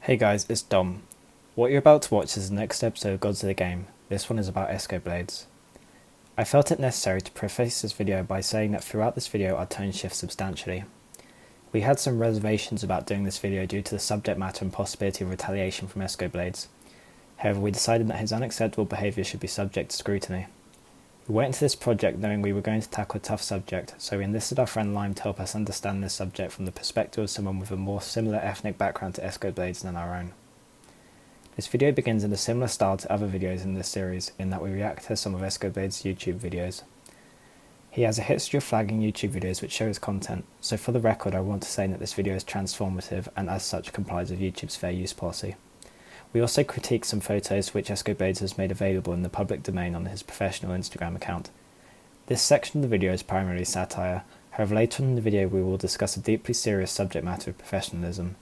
Hey guys, it's Dom. What you're about to watch is the next episode of Gods of the Game. This one is about Escoblades. I felt it necessary to preface this video by saying that throughout this video our tone shifts substantially. We had some reservations about doing this video due to the subject matter and possibility of retaliation from Escoblades. However, we decided that his unacceptable behaviour should be subject to scrutiny. We went into this project knowing we were going to tackle a tough subject, so we enlisted our friend Lime to help us understand this subject from the perspective of someone with a more similar ethnic background to Escoblades than our own. This video begins in a similar style to other videos in this series, in that we react to some of Escoblades' YouTube videos. He has a history of flagging YouTube videos which show his content, so for the record I want to say that this video is transformative and as such complies with YouTube's fair use policy. We also critique some photos which Escoblades has made available in the public domain on his professional Instagram account. This section of the video is primarily satire, however later on in the video we will discuss a deeply serious subject matter of professionalism.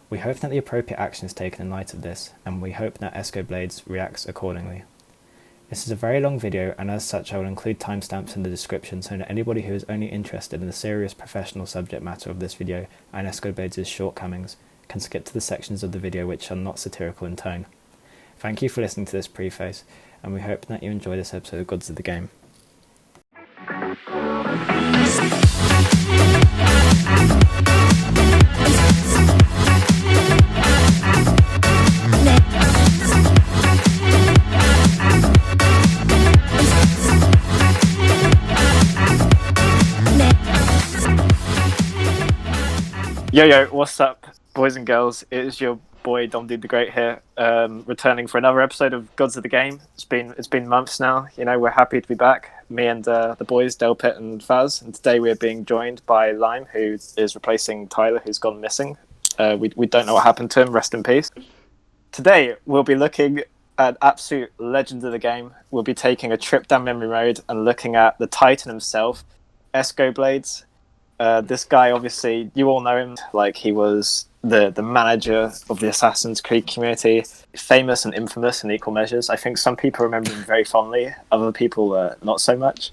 We hope that the appropriate action is taken in light of this, and we hope that Escoblades reacts accordingly. This is a very long video, and as such I will include timestamps in the description so that anybody who is only interested in the serious professional subject matter of this video and Escoblades' shortcomings can skip to the sections of the video which are not satirical in tone. Thank you for listening to this preface, and we hope that you enjoy this episode of Gods of the Game. Yo, what's up, boys and girls? It is your boy Dom Dude the Great here, returning for another episode of Gods of the Game. It's been months now. You know, we're happy to be back. Me and the boys, Dellpit and Fazz, and today we're being joined by Lime, who is replacing Tyler, who's gone missing. We don't know what happened to him. Rest in peace. Today we'll be looking at absolute legend of the game. We'll be taking a trip down memory road and looking at the Titan himself, Escoblades. This guy, obviously, you all know him. Like, he was the manager of the Assassin's Creed community, famous and infamous in equal measures. I think some people remember him very fondly, other people not so much.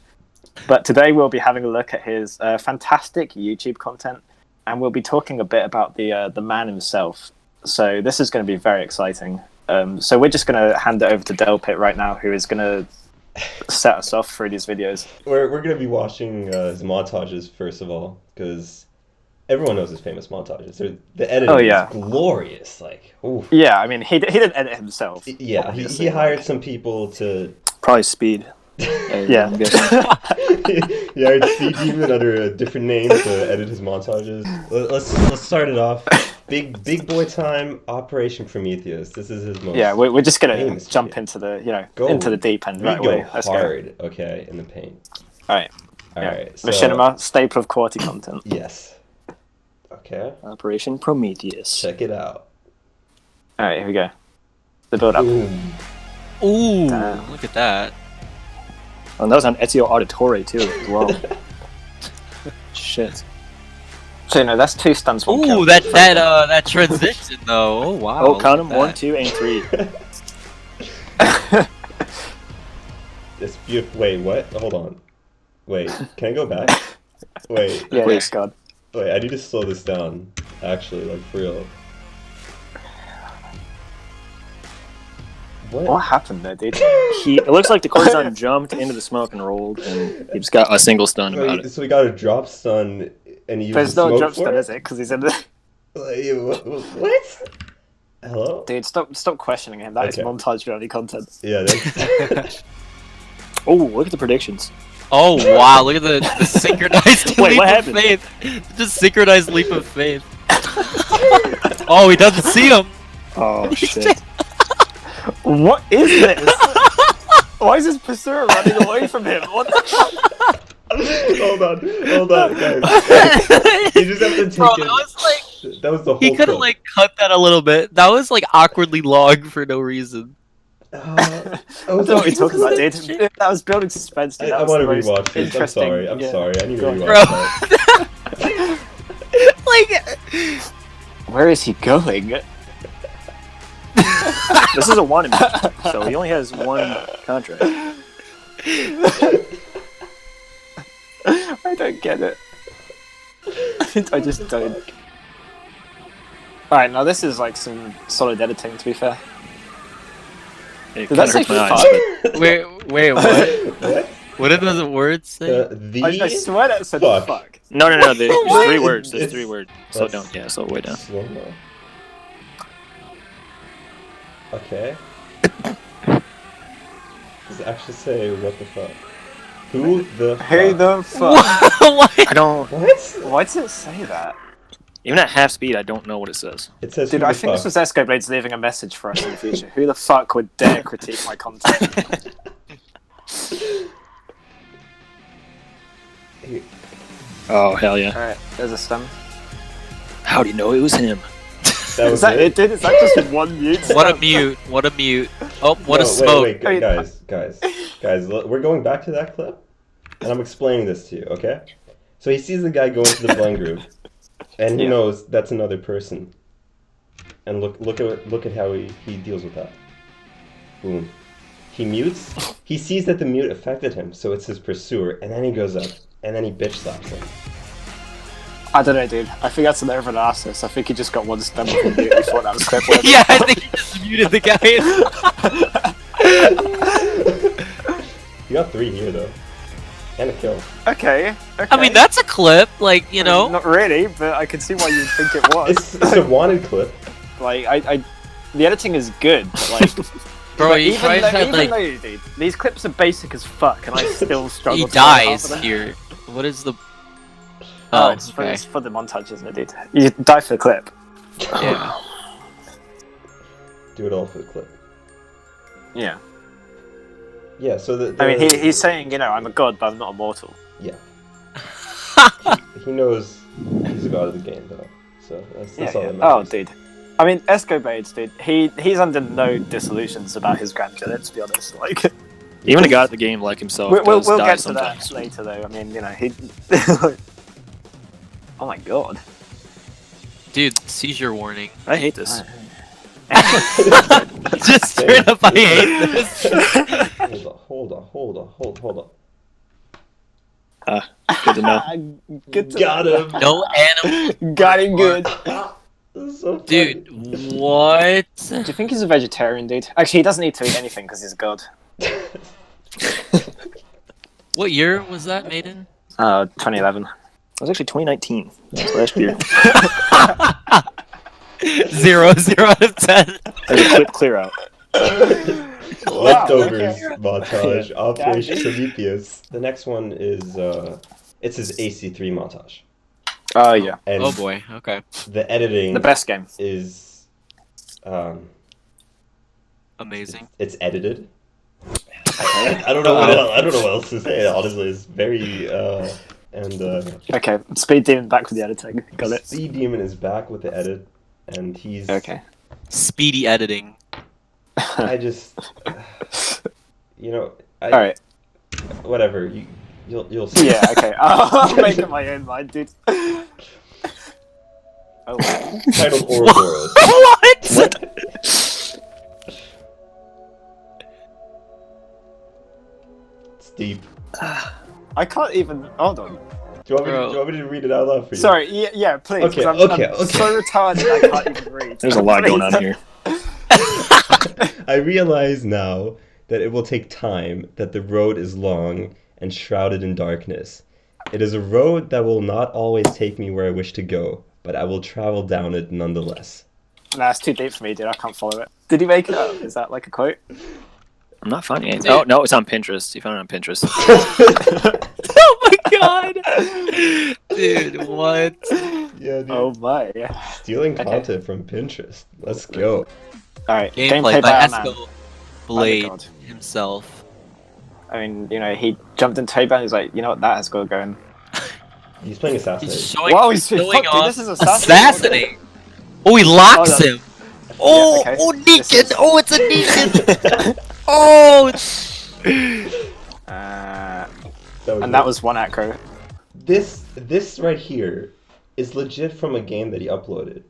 But today we'll be having a look at his fantastic YouTube content, and we'll be talking a bit about the man himself. So this is going to be very exciting. So we're just going to hand it over to Dellpit right now, who is going to set us off through these videos. We're going to be watching his montages first of all, because everyone knows his famous montages. The editing is glorious. Like, oof. Yeah, I mean, he didn't edit himself. Yeah, he hired some people to probably Speed. Yeah, he hired Speed Demon under a different name to edit his montages. Let's start it off. Big boy time. Operation Prometheus. This is his most. Yeah, we're just gonna jump into the into the deep end right away. Let's go hard. Okay, in the paint. All right. So, Machinima, staple of quality content. Yes. Okay. Operation Prometheus. Check it out. All right, here we go. The build up. Ooh, look at that. And that was on Ezio Auditore too, as well. Shit. So that's 2 stuns. Ooh, that transition though. Oh wow. Oh, count them 1, 2, and 3. It's beautiful. Wait, what? Hold on. Wait, can I go back? Wait. Yeah, please, God. Wait, I need to slow this down. Actually, like for real. What happened there, dude? It looks like the courtesan jumped into the smoke and rolled, and he just got a single stun about it. So we got a drop stun, and he there's no drop stun, is it? Because he's in the. What? Hello? Dude, stop questioning him. That is montage-only content. Yeah. That's... Oh, look at the predictions. Oh wow! Look at the synchronized Wait, leap of faith. Just synchronized leap of faith. Oh, he doesn't see him. Oh shit! What is this? Why is this pursuer running away from him? What the? Hold on, guys. You just have to take it. That was the whole. He could have like cut that a little bit. That was like awkwardly long for no reason. I don't know what you're talking about, dude. That was building suspense. Dude. I want to rewatch this. I'm sorry. I need to rewatch that. Like, where is he going? This is a one match, so he only has 1 contract. I don't get it. I just don't. Alright, now this is like some solid editing, to be fair. It Did kind that of hurts say my fuck? eyes, but Wait, what? What? What did the words say? I swear that said Fuck. fuck. no. There's What? 3 words. There's It's- 3 words. Slow that's- down. Yeah, slow way down. Slow down. Okay. Does it actually say what the fuck? Who the fuck? Who the fuck? What? I don't. What? Why does it say that? Even at half speed, I don't know what it says. It says Dude, who I the think fuck. this was Escoblades leaving a message for us in the future. Who the fuck would dare critique my content? Oh hell yeah! Alright, there's a stem. How do you know it was him? That Is was that it, dude? Is that just one mute? What a mute! What a mute! Oh, what No, a smoke! Wait, guys, we're going back to that clip, and I'm explaining this to you, okay? So he sees the guy go into the blind group, and he Yeah. knows that's another person. And look at how he deals with that. Boom. He mutes. He sees that the mute affected him, so it's his pursuer, and then he goes up, and then he bitch slaps him. I don't know, dude. I think that's an overanalysis. I think he just got one stem of a mute before that was clip. Yeah, I think he just muted the guy. You got 3 here though, and a kill. Okay. I mean, that's a clip, like, you know. Not really, but I can see why you'd think it was. It's a wanted clip. Like, the editing is good, but like, Bro, but you try to have, even like, though, dude, these clips are basic as fuck, and I still struggle. he to find half dies of them. here. What is the... Oh, Oh, it's okay. for the montage, isn't it, dude? You die for the clip. Yeah. Do it all for the clip. Yeah. Yeah, so I mean, he's saying, you know, I'm a god, but I'm not immortal. Yeah. He knows he's a god of the game, though. So that's all that Oh, matters. dude. I mean, Escoblades, dude. He's under no disillusions about his grandeur. Let's be honest. Like, Even a guy at the game like himself we'll does die get to sometimes. that later, though. I mean, you know, he. Oh my god. Dude, seizure warning. I hate this. Just straight up, I hate this. Hold on. Good to know. Good to Got him! No animal. Got him good. This is so funny. Dude, what? Do you think he's a vegetarian, dude? Actually, he doesn't need to eat anything because he's a god. What year was that made in? 2011. It was actually 2019. That's last year. 0 out of 10. There's a clip clear out. Leftovers montage, Operation Prometheus. The next one is, it's his AC3 montage. Oh yeah, And Oh boy, okay. the editing the best game. is, Amazing. it's edited. I don't know what else to say, honestly. It's very, Okay, Speed Demon back with the editing. Got it. Sea Demon is back with the edit, and he's... Okay. Speedy editing. I just... You know, All right. Whatever, you'll see. Yeah. Okay. I'll make up my own mind, dude. Oh. Wow. Titled Ouroboros. What? It's deep. I can't even. Hold on. Do you want me to read it out loud for you? Sorry. Yeah. Please. Okay, 'cause I'm okay. so retarded I can't even read. There's a lot going on here. I realize now that it will take time, that the road is long and shrouded in darkness. It is a road that will not always take me where I wish to go, but I will travel down it nonetheless. Nah, it's too deep for me, dude. I can't follow it. Did he make it up? Is that like a quote? I'm not finding anything. Oh, no, it's on Pinterest. You found it on Pinterest. Oh my god! Dude, what? Yeah, dude. Oh my. Stealing content from Pinterest. Let's go. All right. Gameplay by our man. Escoblade God. himself. I mean, you know, he jumped into Table and he's like, you know what, that has got to go in. He's playing Assassin. He's showing, Whoa, he's showing fuck, dude, off this is assassin. assassinate. Oh, he locks Oh, no. him. Oh, okay. oh, This Negan. is- Oh, it's a Negan. Oh, it's... And that was one acro. This right here is legit from a game that he uploaded.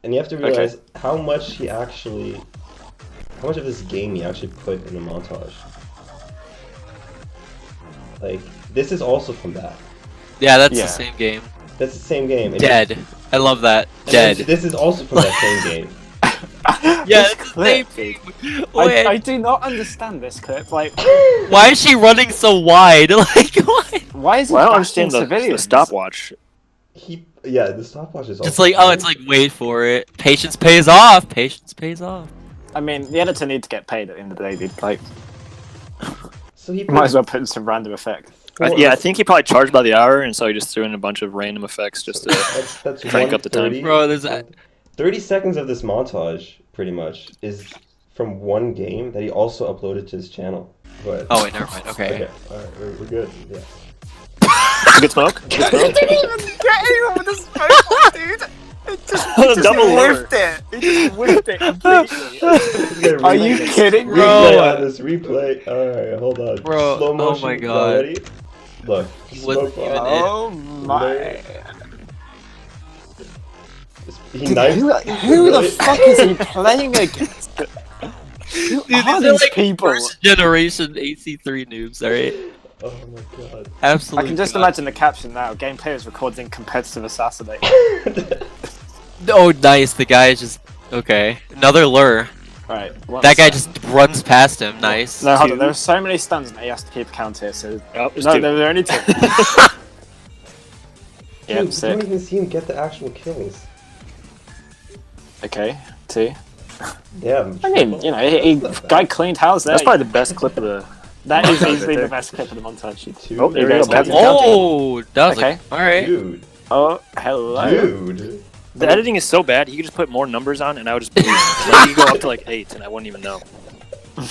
And you have to realize how much of this game he actually put in the montage. Like, this is also from that. Yeah, that's Yeah. the same game. That's the same game. And Dead. I love that. and Dead. This is also from that same game. Yeah, This it's the same clip. thing. Wait, I do not understand this clip. Like, why is she running so wide? Like, what? why is he Well, I don't bashing understand the civilians? stopwatch. Yeah, the stopwatch is. It's also like, oh, it's like, wait for it. Patience pays off. Patience pays off. I mean, the editor needs to get paid at the end of the day, dude. Like, So he might as well put in some random effect. Yeah, I think he probably charged by the hour, and so he just threw in a bunch of random effects just to. That's crank up the time. 1:30. Bro, there's a... 30 seconds of this montage, pretty much, is from one game that he also uploaded to his channel. But Oh, wait, never mind. Okay. alright, we're good. Yeah. Good smoke. Good smoke. didn't even get anyone with the smoke, dude. It just Double lure. whiffed it. It just whiffed it completely. Are Are you kidding, Replay bro? on this replay. Alright, hold on. Bro, Slow oh motion. my Y'all God. ready? Look. He wasn't smoke even bomb. Oh my. He Dude, knifed. who the fuck is he playing against? Who Dude, are these are these like people? first generation AC3 noobs, alright? Oh my god. I Absolutely. can just God. imagine the caption now. Game players recording competitive assassinate. Oh, nice. The guy is just... Okay. Another lure. Right. That guy just runs past him. Nice. No, hold on. There are so many stuns and he has to keep count here. So Oh, there's no, two. there are only two. Dude, Yeah, you sick. don't even see him get the actual kills. Okay, two. Damn. I mean, you know, he guy cleaned house there. That's probably the best clip of the. That is montage easily right the there. best clip of the montage. Two. Oh, there we go. Back to Oh, that was Okay. like... Alright. Dude. Oh, hello. Dude. The editing is so bad. He could just put more numbers on, and I would just believe. Like, he could go up to like 8, and I wouldn't even know.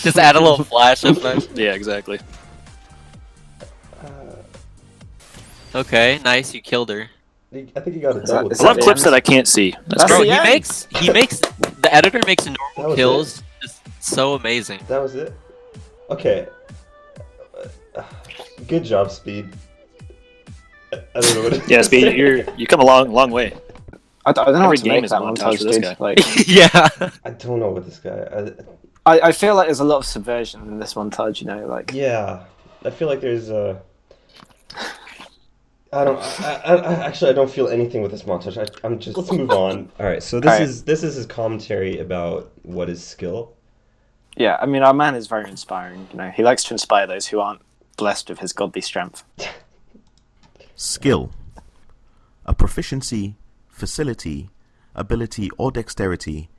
Just add a little flash of that. Yeah, exactly. Okay, nice. You killed her. I think he got a Is double. that- is I love the clips end? that I can't see. That's That's Bro, great. the end. he makes the editor makes That normal was kills just so amazing. That was it? Okay. Good job, Speed. I don't know what it Yeah, is. Speed, you come a long way. I don't know Every what to game make is that a montage montage, for this dude. guy. Like, Yeah. I don't know what this guy. I feel like there's a lot of subversion in this montage. You know, like. Yeah, I feel like there's I don't. Actually, I don't feel anything with this montage. I'm just. Let's move on. All right. So Alright. this is his commentary about what is skill. Yeah, I mean, our man is very inspiring. You know, he likes to inspire those who aren't blessed with his godly strength. Skill. A proficiency, facility, ability, or dexterity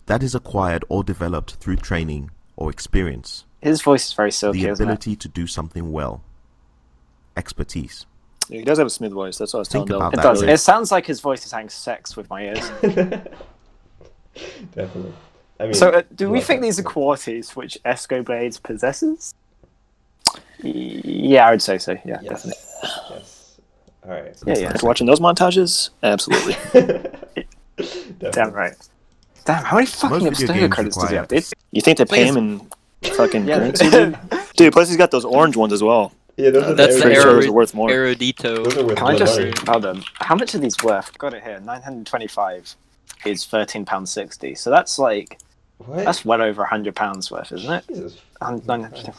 that is acquired or developed through training or experience. His voice is very silky, The isn't it? ability to do something well. Expertise. Yeah, he does have a smooth voice. That's what I was telling Think Del. about It that does. really. It sounds like his voice is having sex with my ears. Definitely. I mean. So, do we love think that. these are qualities which Escoblades possesses? Yeah, I would say so. Yeah, Yes. definitely. Yes. All right. Yeah. After watching those montages, absolutely. Definitely. Damn right. Damn, how many fucking Most video Abstergo games credits does he require have, dude? You think they pay him in fucking currency, dude? Dude, plus he's got those orange ones as well. Yeah, those are That's the every- Pretty sure those erudito. are worth more. Those are worth Can I more just money. hold on? How much are these worth? Got it here. 925 is £13.60. So that's like What? that's well over £100 worth, isn't it? Jesus. 925.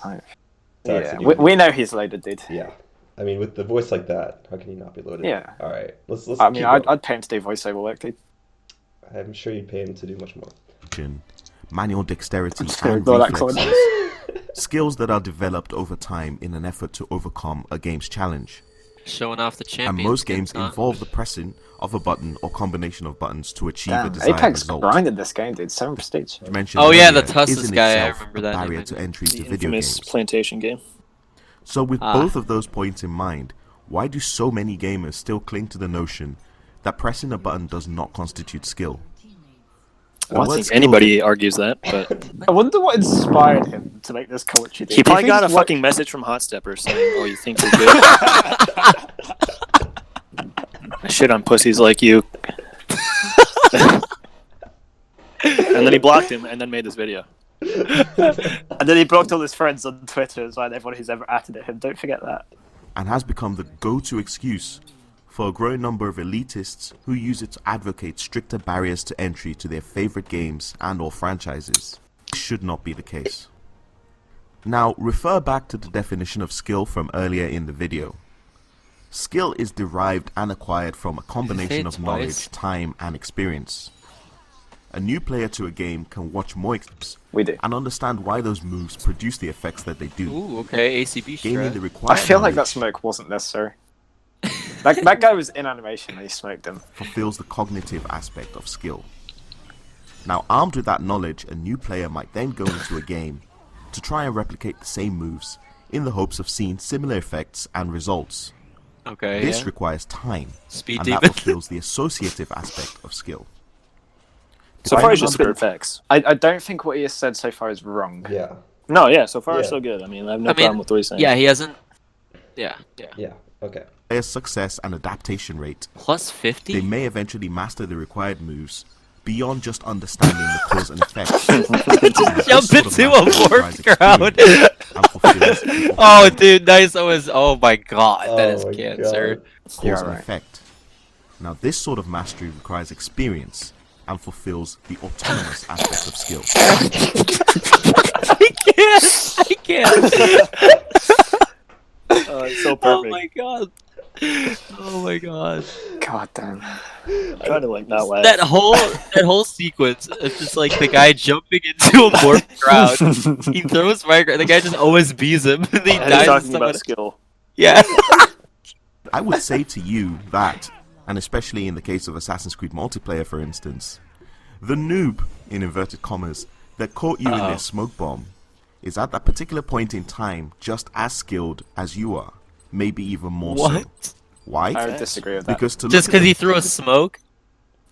Sorry, Yeah, Sydney. we know he's loaded, dude. Yeah. I mean, with the voice like that, how can he not be loaded? Yeah. All right. Let's. I mean, keep I'd going. pay him to do voiceover work, dude. I'm sure you'd pay him to do much more. Manual dexterity just gonna and ignore that corner. reflexes. Skills that are developed over time in an effort to overcome a game's challenge. Showing off the And champion. most games skins, huh? involve the pressing of a button or combination of buttons to achieve a Damn, desired Apex result. grinded this game, dude. 7 prestige. Mentioned Oh, yeah, the earlier Tussis is in guy, I itself remember a that barrier name. to entry The to video infamous games. plantation game. So with Ah. both of those points in mind, why do so many gamers still cling to the notion that pressing a button does not constitute skill? I don't word think skill- anybody argues that, but I wonder what inspired him to make this commentary. dude. he probably Do you got a think what- fucking message from Hot Stepper saying, "Oh, you think you're good? I shit on pussies like you." And then he blocked him, and then made this video. And then he blocked all his friends on Twitter as well. And everyone who's ever atted at him. Don't forget that. And has become the go-to excuse for a growing number of elitists who use it to advocate stricter barriers to entry to their favorite games and or franchises. It should not be the case. Now, refer back to the definition of skill from earlier in the video. Skill is derived and acquired from a combination of knowledge, time, and experience. A new player to a game can watch more clips and understand why those moves produce the effects that they do. Ooh, okay, ACB Gaining the strat. required I feel like that knowledge smoke wasn't necessary. that guy was in animation and he smoked him. fulfills the cognitive aspect of skill. Now, armed with that knowledge, a new player might then go into a game to try and replicate the same moves in the hopes of seeing similar effects and results. Okay, This yeah. requires time, Speed and demon. that fulfills the associative aspect of skill. So far, he's just spitting facts. I don't think what he has said so far is wrong. Yeah. No, yeah, so far Yeah. so good. I mean, I have no problem with what he's saying. Yeah, he hasn't. Yeah. Yeah. Okay. Player's success and adaptation rate. Plus They 50? may eventually master the required moves beyond just understanding the cause and effect. Jump into a fourth crowd. crowd. Oh, dude, nice. Oh my god, that is Oh my cancer. God. Cause You're and right. effect. Now, this sort of mastery requires experience and fulfills the autonomous aspect of skill. I can't. Oh, it's so Oh perfect. my god. Oh my god. God damn. I'm trying to like not laugh. That whole sequence of just like the guy jumping into a morph crowd. He throws fire. The guy just OSBs him. And he And he's dies. talking and about someone- skill. Yeah. I would say to you that, and especially in the case of Assassin's Creed multiplayer, for instance, the noob, in inverted commas, that caught you in their smoke bomb is at that particular point in time just as skilled as you are, maybe even more so. What? Why? I would disagree with that. Because to Just look at because he threw a smoke?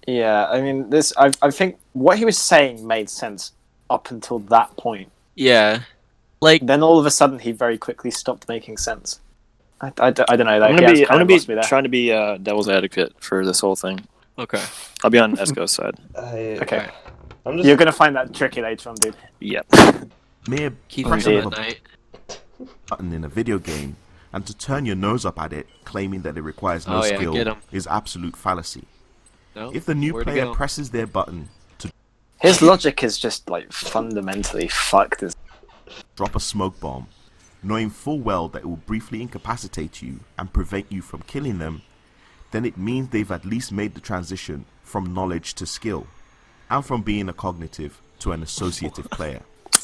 Yeah, I mean, I think what he was saying made sense up until that point. Yeah. Like, Then all of a sudden, he very quickly stopped making sense. I don't know. I'm That gonna be, kind of lost me there. trying to be devil's advocate for this whole thing. okay. I'll be on Esco's side. Okay, I'm just. you're gonna find that tricky later on, dude. Yep. mere Keep pressing him of at a night. button in a video game and to turn your nose up at it, claiming that it requires no Oh, yeah, skill, get 'em. is absolute fallacy. No? If the new Where to player go? presses their button to His logic is just like fundamentally fucked. drop a smoke bomb, knowing full well that it will briefly incapacitate you and prevent you from killing them, then it means they've at least made the transition from knowledge to skill, and from being a cognitive to an associative player.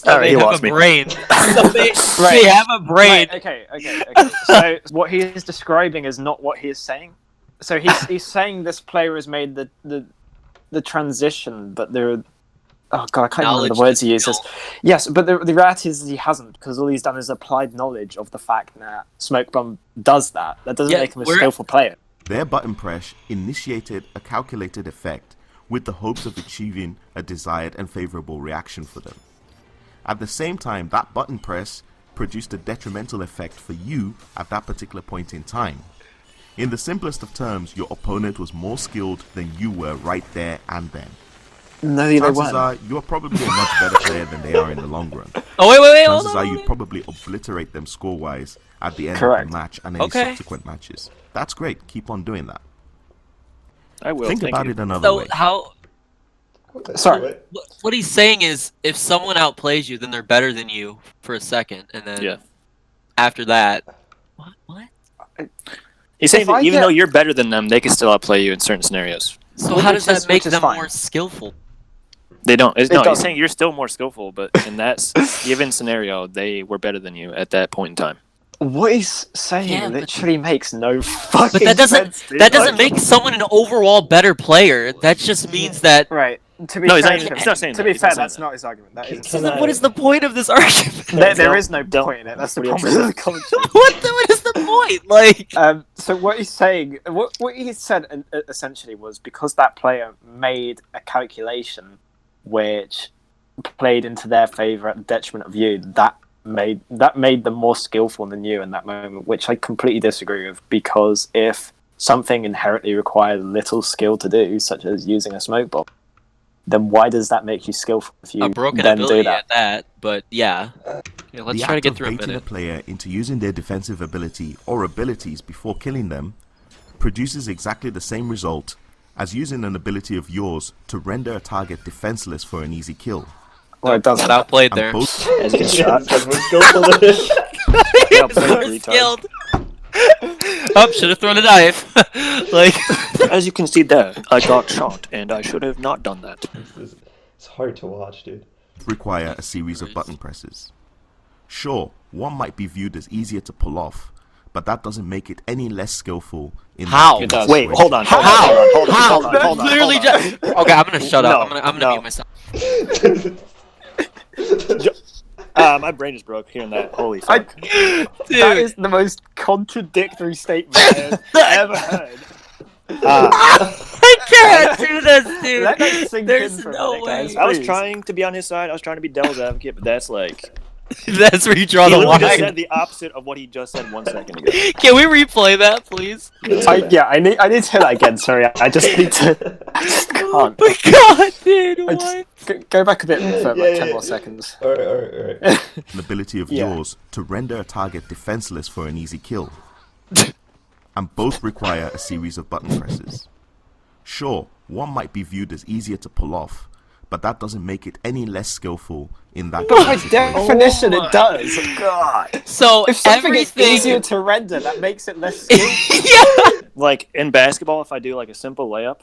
All right, They he have lost a me. brain. They have a brain. Right, okay. So what he is describing is not what he is saying. So he's saying this player has made the transition, but there. Oh god, I can't remember the Knowledge words to he uses. skill. Yes, but the reality is he hasn't, because all he's done is applied knowledge of the fact that Smoke Bomb does that. That doesn't Yeah, make him a we're- skillful player. Their button press initiated a calculated effect with the hopes of achieving a desired and favorable reaction for them. At the same time, that button press produced a detrimental effect for you at that particular point in time. In the simplest of terms, your opponent was more skilled than you were right there and then. No, they Chances weren't. are you're probably a much better player than they are in the long run. Oh, wait, hold Chances on. are you'd probably obliterate them score-wise at the end Correct. of the match and any Okay. subsequent matches. That's great. Keep on doing that. I will. Think Thank about you. it another So way. how? Sorry. What he's saying is, if someone outplays you, then they're better than you for a second, and then Yeah. after that, what? He's saying If that I even get- though you're better than them, they can still outplay you in certain scenarios. So Which how does is- that make which is them fine. more skillful? They don't. No, he's doesn't. saying you're still more skillful, but in that given scenario, they were better than you at that point in time. What he's saying Yeah, but- literally makes no fucking But that doesn't sense, dude. that doesn't make someone an overall better player. That just means that. Right. To be No, he's fair, not- he's not saying to that. be He's fair, not saying that's that. not his argument. That is. So then what is the point of this argument? There is no Don't- point in it. That's the what are you problem with the commentary. What is the point? Like, So what he's saying, what he said essentially was, because that player made a calculation which played into their favour at the detriment of you, that made them more skillful than you in that moment, which I completely disagree with, because if something inherently requires little skill to do, such as using a smoke bomb, then why does that make you skillful if you a broken then do ability that? at that. But yeah, let's The try to act get of through a baiting a minute. player into using their defensive ability or abilities before killing them produces exactly the same result as using an ability of yours to render a target defenseless for an easy kill. Well, it doesn't. Got outplayed And there. both As he gets Yeah, shot. because we're skillful at it. Outplayed, More retard. skilled. Oh, should have thrown a knife. Like, As you can see there, I got shot, and I should have not done that. It's hard to watch, dude. Require a series of button presses. Sure, one might be viewed as easier to pull off, but that doesn't make it any less skillful in How? that It does. Wait, hold on. Hold on. That's literally just. Okay, I'm gonna shut up. I'm gonna mute myself. My brain just broke hearing that. Holy fuck. That Dude, is the most contradictory statement I have ever heard. I can't do this, dude. Let that sink There's in for a no minute, way. guys. I was Please. trying to be on his side. I was trying to be devil's advocate, but that's like... That's where you draw He the literally just line. said the opposite of what he just said 1 second ago. Can we replay that, please? I need to hear that again. Sorry, I just need to. I just Oh can't. my god, dude, I what? just go back a bit for like 10 more seconds. Alright. An ability of Yeah. yours to render a target defenseless for an easy kill. And both require a series of button presses. Sure, one might be viewed as easier to pull off, but that doesn't make it any less skillful in that By kind of situation. definition, it does. God. So If something is everything. easier to render, that makes it less skillful. Yeah. Like, in basketball, if I do, like, a simple layup,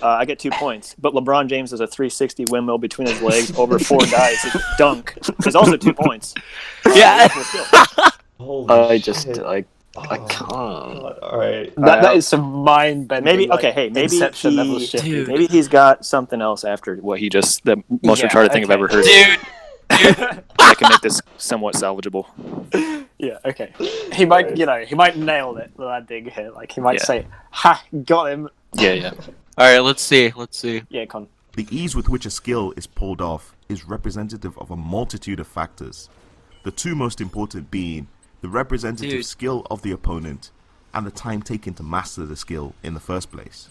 I get 2 points. But LeBron James does a 360 windmill between his legs over 4 guys. His dunk is also 2 points. Yeah. Equal skill. Holy I shit. can't. Alright. That is some mind-bending. Maybe, like, okay, hey, maybe Inception level he, shit. Dude. maybe he's got something else after what he just, the most Yeah, retarded thing I've okay. ever heard. Dude, That can make this somewhat salvageable. Yeah, okay. He might, he might nail it, the landing here. Like, he might Yeah. say, "Ha, got him." Yeah. alright, let's see. Yeah, Con. The ease with which a skill is pulled off is representative of a multitude of factors. The two most important being the representative Dude. skill of the opponent and the time taken to master the skill in the first place.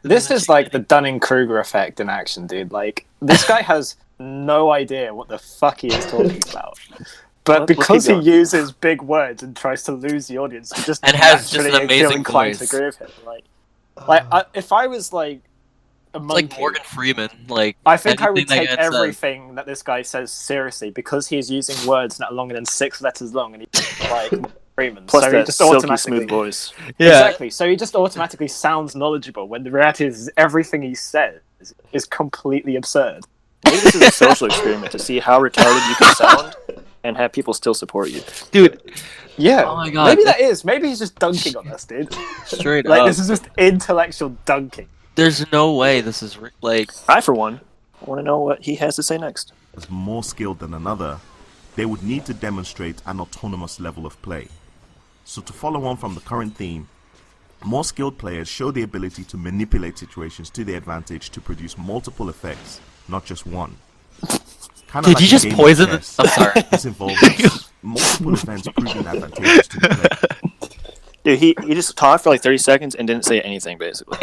This is like the Dunning-Kruger effect in action, dude. Like, this guy has no idea what the fuck he is talking about. But Let's because keep he going. uses big words and tries to lose the audience, he just And has just an naturally feel amazing inclined to voice. agree with him. If I was like a it's monkey, like Morgan Freeman. Like, I think I would anything take that gets said. everything that this guy says seriously because he's using words that are longer than 6 letters long, and he's like Freeman. Plus so he that just silky automatically smooth voice. Yeah. Exactly. So he just automatically sounds knowledgeable when the reality is everything he says is completely absurd. Maybe this is a social experiment to see how retarded you can sound and have people still support you. Dude, Yeah. Oh my God, Maybe that is. Maybe he's just dunking on us, dude. straight Like up. this is just intellectual dunking. There's no way this is like. I, for one, want to know what he has to say next. As more skilled than another, they would need to demonstrate an autonomous level of play. So to follow on from the current theme, more skilled players show the ability to manipulate situations to their advantage to produce multiple effects, not just one. Kinda Did like you a just game of poison chess. I'm sorry. This involves multiple events proving advantageous to the player. Dude, he just talked for like 30 seconds and didn't say anything, basically.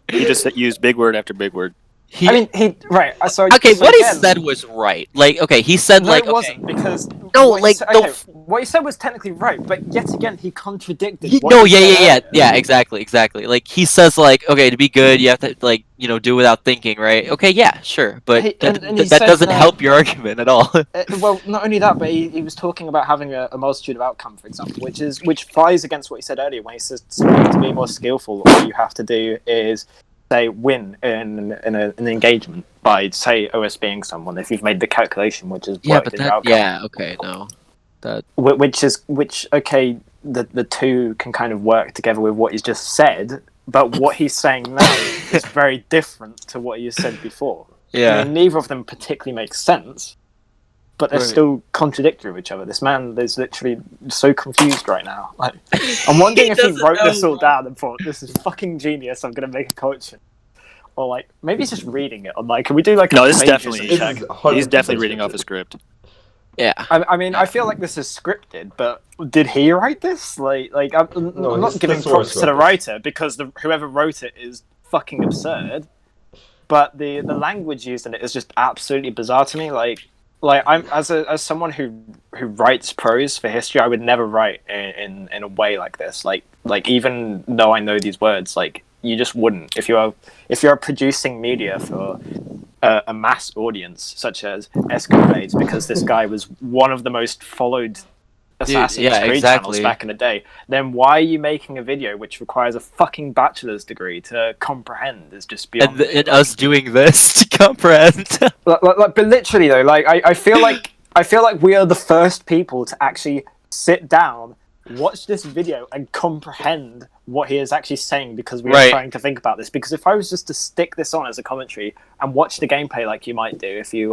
He just used big word after big word. He, I mean, he right. So okay, so what he again- said was right. Like, okay, he said No, like, it okay. wasn't because No, what he like, said- no, okay, what he said was technically right, but yet again he contradicted. He- what no, he said yeah, earlier. exactly. Like he says, like, okay, to be good, you have to like, do without thinking, right? Okay, yeah, sure, but He- that, and he that said doesn't that- help your argument at all. Well, not only that, but he was talking about having a multitude of outcome, for example, which flies against what he said earlier when he says to be more skillful, all you have to do is say win in an engagement by say OSBing someone if you've made the calculation, which is Yeah, worked but in your that, outcome. yeah, okay, no, that, Which okay, the two can kind of work together with what he's just said, but what he's saying now is very different to what he has said before. yeah. I mean, neither of them particularly make sense, but they're Right. still contradictory of each other. This man is literally so confused right now. Like, I'm wondering He if he doesn't wrote this know. all down and thought, this is fucking genius, I'm going to make a culture. Or like, maybe he's just reading it on like, can we do like No, a this is pages definitely and This check? is 100% He's definitely reading off scripted. a script. Yeah. I mean, I feel like this is scripted, but did he write this? Like I'm No, not the giving source props to the wrote it. writer because whoever wrote it is fucking absurd. But the language used in it is just absolutely bizarre to me. Like I'm as someone who writes prose for history, I would never write in a way like this. Like even though I know these words, like you just wouldn't if you're producing media for a mass audience such as Escoblades, because this guy was one of the most followed Assassin's yeah, Creed channels exactly. back in the day, then why are you making a video which requires a fucking bachelor's degree to comprehend? Is just beyond me. And us doing this to comprehend. But literally though, like I feel like we are the first people to actually sit down, watch this video, and comprehend what he is actually saying, because we are trying to think about this. Because if I was just to stick this on as a commentary and watch the gameplay like you might do if you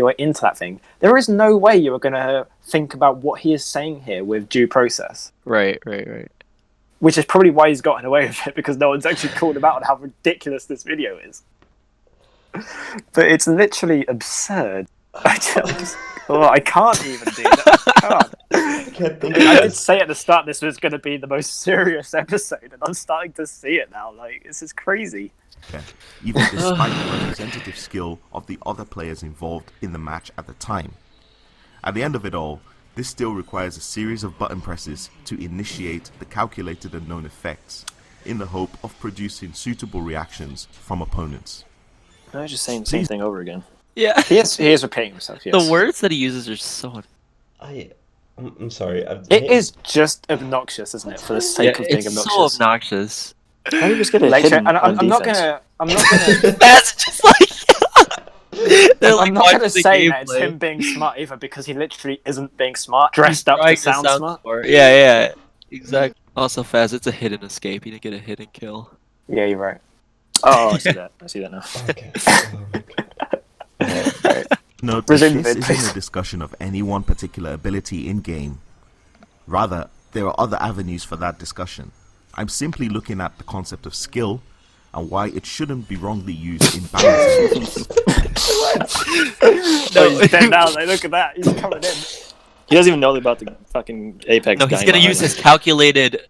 were into that thing, there is no way you are going to think about what he is saying here with due process. Right. Which is probably why he's gotten away with it, because no one's actually called him out on how ridiculous this video is. But it's literally absurd. I can't even do that. I did say at the start this was going to be the most serious episode, and I'm starting to see it now. Like, this is crazy. Yeah. Even despite the representative skill of the other players involved in the match at the time. At the end of it all, this still requires a series of button presses to initiate the calculated and known effects, in the hope of producing suitable reactions from opponents. I was just saying the same thing over again. Yeah. He is repeating himself, yes. The words that he uses are so... I'm sorry. It is just obnoxious, isn't it? For the sake of being it's obnoxious. so obnoxious. How do you just get a Lecture, hidden and on I'm not defense? gonna. That's just like... They're I'm not watching gonna the say that it's gameplay. him being smart either, because he literally isn't being smart. Dressed up to Trying sound smart. Yeah, exactly. Also, Fazz, it's a hidden escape. You didn't get a hidden kill. Yeah, you're right. Oh, I see that. I see that now. Okay. Note that Resume the this vid, isn't please. a discussion of any one particular ability in-game. Rather, there are other avenues for that discussion. I'm simply looking at the concept of skill and why it shouldn't be wrongly used in balancing. No, he's dead now. Like, look at that. He's coming in. He doesn't even know about the fucking Apex. No, he's guy gonna behind use him. his calculated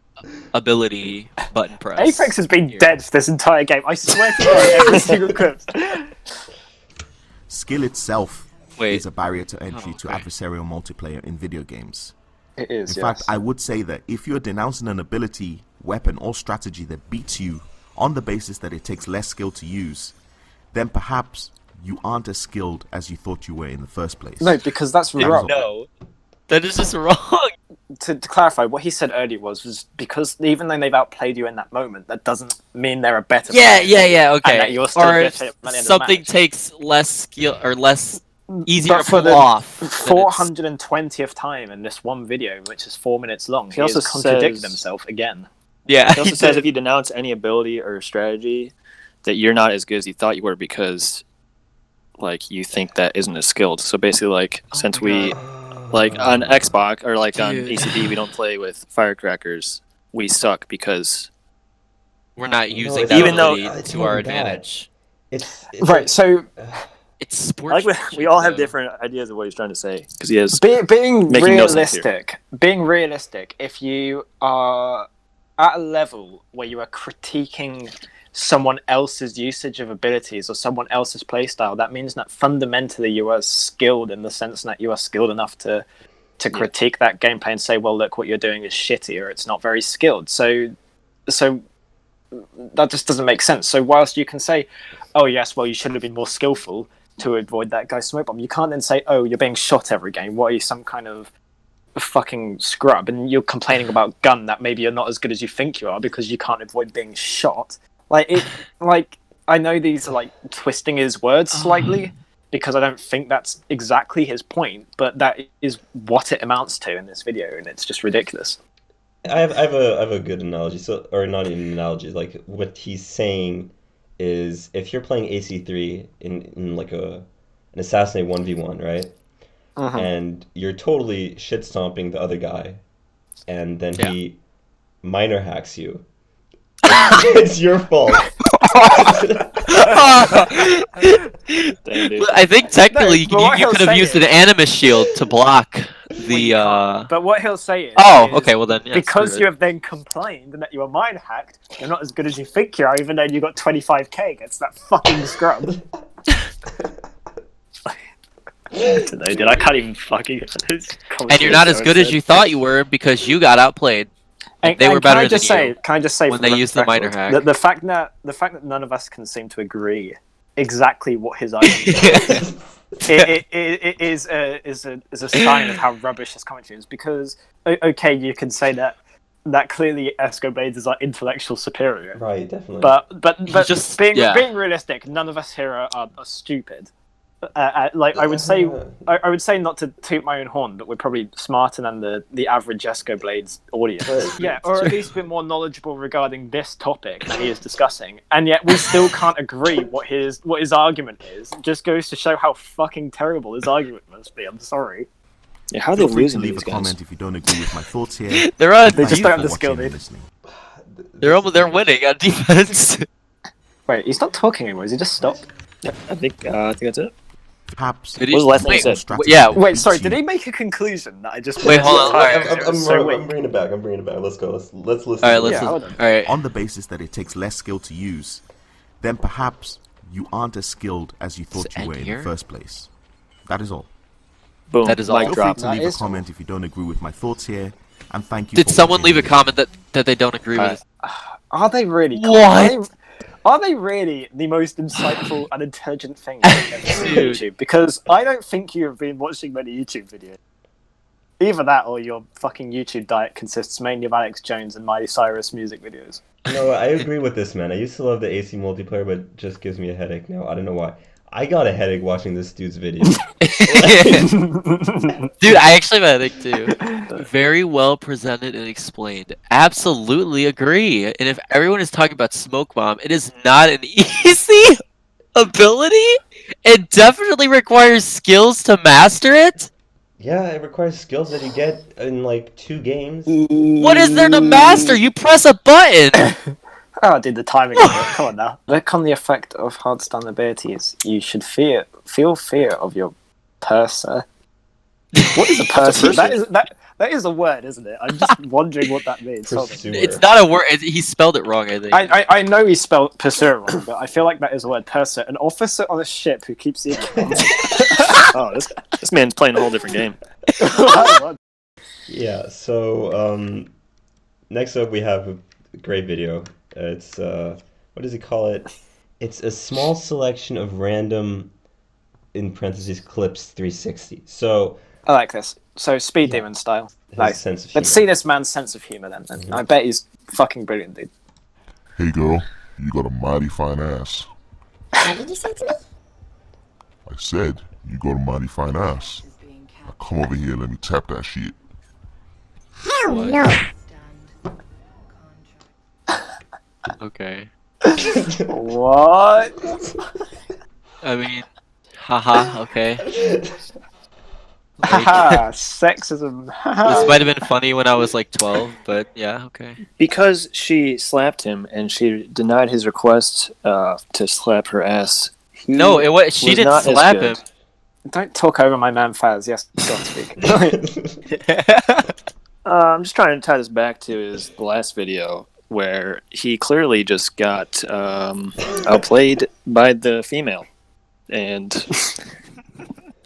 ability button press. Apex has been Here. dead this entire game. I swear to God, every single clip. Skill itself Wait. is a barrier to entry to okay. adversarial multiplayer in video games. It is. In fact, I would say that if you're denouncing an ability, weapon, or strategy that beats you on the basis that it takes less skill to use, then perhaps you aren't as skilled as you thought you were in the first place. No, because that's wrong. No, that is just wrong. To clarify, what he said earlier was because even though they've outplayed you in that moment, that doesn't mean they're a better player. Yeah, okay. And that you're still Or better at the end of the something match. takes less skill or less easier But to for pull the off. then 420th time in this one video, which is 4 minutes long, he also also contradicted says- himself again. Yeah. He also says if you denounce any ability or strategy, that you're not as good as you thought you were because, like, you think that isn't as skilled. So basically, like, since we, like, on Xbox or like on Dude. ACD, we don't play with firecrackers. We suck because We're not using it's that even though- ability it's to not our that. advantage. It's Right, so It's I sports. like we all have though. different ideas of what he's trying to say because he has. being Making no sense here. realistic, if you are at a level where you are critiquing someone else's usage of abilities or someone else's playstyle, that means that fundamentally you are skilled in the sense that you are skilled enough to critique that gameplay and say, well, look, what you're doing is shitty or it's not very skilled. So that just doesn't make sense. So whilst you can say, oh yes, well, you should have been more skillful to avoid that guy's smoke bomb, you can't then say, oh, you're being shot every game. What are you, some kind of fucking scrub? And you're complaining about gun that maybe you're not as good as you think you are because you can't avoid being shot. Like I know these are like twisting his words slightly because I don't think that's exactly his point, but that is what it amounts to in this video, and it's just ridiculous. I have a good analogy. So, or not even an analogy. Like what he's saying is, if you're playing AC3 in like an assassinate 1v1, right? And you're totally shit stomping the other guy, and then he minor hacks you. It's your fault. Damn, dude. I think technically No, but what you he'll could have say used is- an animus shield to block the. But what he'll say is, Oh, is okay. Well then, yeah, because screw you it. have then complained that you were mind hacked, you're not as good as you think you are, even though you got 25k against that fucking scrub. I don't know, dude. I can't even fucking. And you're not as good as you thought you were because you got outplayed. They were better than you Can I just say, when for they the used the minor record, hack. the fact that none of us can seem to agree exactly what his argument is. It is a sign of how rubbish his commentary is, because okay, you can say that clearly Escoblade is our intellectual superior, Right, definitely. but just being realistic, none of us here are stupid. Like I would say not to toot my own horn, but we're probably smarter than the average Escoblade's audience. Right. Yeah, or at least a bit more knowledgeable regarding this topic that he is discussing, and yet we still can't agree what his argument is. It just goes to show how fucking terrible his argument must be. I'm sorry. Yeah, how are they Feel free to losing leave these a guys? comment if you don't agree with my thoughts here. They're on. They just don't have the Thank skill, you for dude. watching and listening. They're winning on defense. Wait, he's not talking anymore. Is he just stopped? Yeah, I think that's it. Perhaps Did What was the last thing he Wait, said? strategy yeah, that Wait, beats sorry. you. Did he make a conclusion that I just? Wait, hold on. I'm bringing it back. Let's go. Let's listen. All right, to let's. this. Yeah, All hold on. right. On the basis that it takes less skill to use, then perhaps you aren't as skilled as you thought Does it you end were in here? the first place. That is all. Boom. That is all. Mic Feel free drop. to That leave a is all. comment if you don't agree with my thoughts here, and thank you. Did for someone watching leave a the comment that they don't agree with? Are they really? What? Are they really the most insightful and intelligent thing you've ever seen on Dude. YouTube? Because I don't think you have been watching many YouTube videos. Either that, or your fucking YouTube diet consists mainly of Alex Jones and Miley Cyrus music videos. No, I agree with this, man. I used to love the AC multiplayer, but it just gives me a headache now. I don't know why. I got a headache watching this dude's video. Dude, I actually have a headache too. Very well presented and explained. Absolutely agree. And if everyone is talking about Smoke Bomb, it is not an easy ability. It definitely requires skills to master it. Yeah, it requires skills that you get in like 2 games. What is there to master? You press a button. Oh, dude, the timing of it. Come on now. There come the effect of hard-stand abilities. You should feel fear of your purser. What is a purser? That is a word, isn't it? I'm just wondering what that means. Hold on. Pursuer. It's not a word. He spelled it wrong, I think. I know he spelled pursuer wrong, but I feel like that is a word. Purser, an officer on a ship who keeps the accounts. Oh, this man's playing a whole different game. Yeah, so next up we have a great video. It's what does he call it? It's a small selection of random, in parentheses, clips 360. So I like this. So Speed Yeah. Demon style. his Nice. sense of Let's humor. see this man's sense of humor then. And I bet he's fucking brilliant, dude. Hey girl, you got a mighty fine ass. What did you say to me? I said, you got a mighty fine ass. Now come over here, let me tap that shit. Hell no. Okay. What? I mean, haha, okay. Haha, sexism. This might have been funny when I was like 12, but yeah, okay. Because she slapped him and she denied his request to slap her ass. He No, she was didn't not as slap good. him. Don't talk over my man Fazz. Yes, go on, speak. I'm just trying to tie this back to the last video where he clearly just got outplayed by the female, and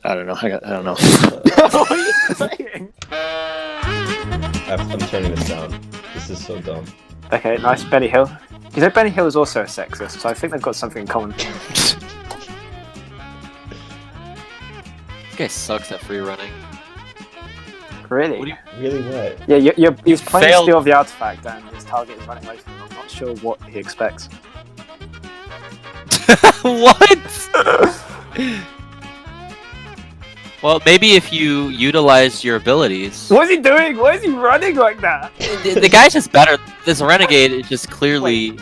I don't know. I don't know. What are you saying? I'm turning this down. This is so dumb. Okay, nice. Benny Hill. You know, Benny Hill is also a sexist, so I think they've got something in common. This guy sucks at free running. Really? What do you... Really what? Yeah, he's playing failed- to steal the artifact, and his target is running away from him. I'm not sure what he expects. What? Well, maybe if you utilize your abilities. What is he doing? Why is he running like that? The guy's just better. This renegade is just clearly.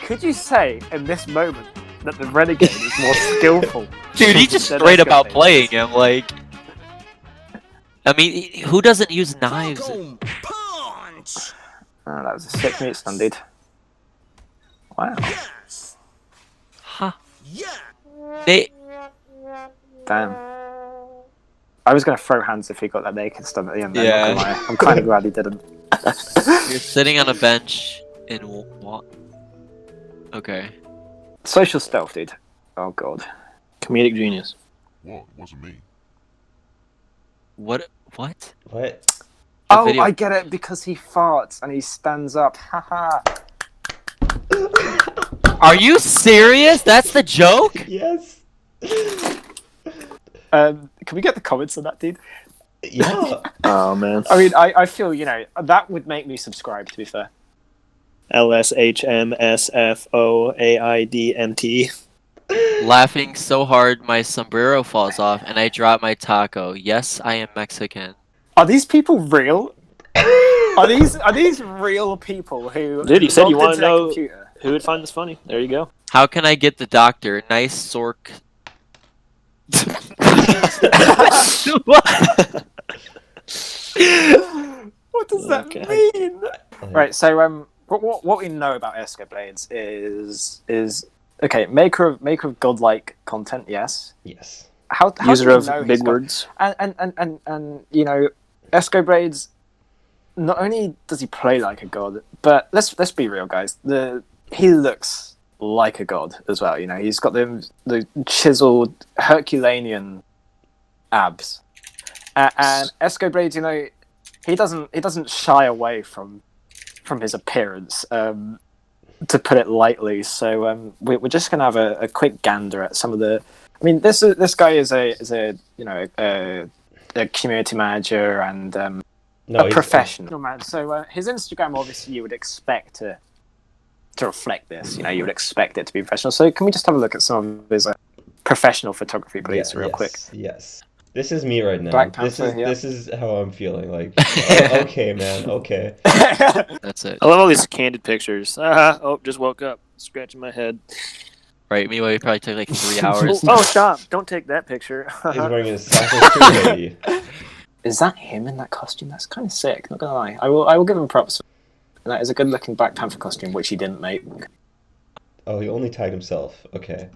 Could you say in this moment that the renegade is more skillful? Dude, he just than straight up Escoblade? outplaying him. Like, I mean, who doesn't use knives? Oh, that was a sick mute stun, dude. Wow. Huh? They. Damn. I was going to throw hands if he got that naked stun at the end. Yeah. I'm not gonna lie. I'm kind of glad he didn't. You're sitting on a bench in what? Okay. Social stealth, dude. Oh, God. Comedic genius. What? Wasn't me. What? What? What? Oh, video. I get it, because he farts and he stands up. Haha. Are you serious? That's the joke? Yes. Can we get the comments on that, dude? Yeah. Oh man. I mean, I feel, that would make me subscribe, to be fair. LSHMSFOAIDMT. Laughing so hard my sombrero falls off and I drop my taco. Yes, I am Mexican. Are these people real? Are these real people who? Dude, you said you logged want to into their know computer? who would find this funny. There you go. How can I get the doctor? Nice sork. What does that Okay. mean? Right. So what we know about Escoblades is okay. Maker of godlike content. Yes. Yes. How User do we of know he's big got- words. and Escoblades. Not only does he play like a god, but let's be real, guys. He looks like a god as well. He's got the chiseled Herculean abs, and Escoblades. He doesn't shy away from his appearance, to put it lightly. So we're just gonna have a quick gander at some of the. I mean, this guy is a community manager and a professional man. So his Instagram, obviously, you would expect to reflect this. You would expect it to be professional. So can we just have a look at some of his professional photography, please, real quick? Yes. This is me right now. Black Panther, This is how I'm feeling. Like, okay, man. Okay. That's it. I love all these candid pictures. Oh, just woke up, scratching my head. Right, meanwhile, we probably took like 3 hours. Oh, stop! Don't take that picture. He's wearing a Assassin's Creed hoodie. Is that him in that costume? That's kind of sick. Not gonna lie, I will give him props. That is a good-looking Black Panther costume, which he didn't make. Oh, he only tagged himself. Okay.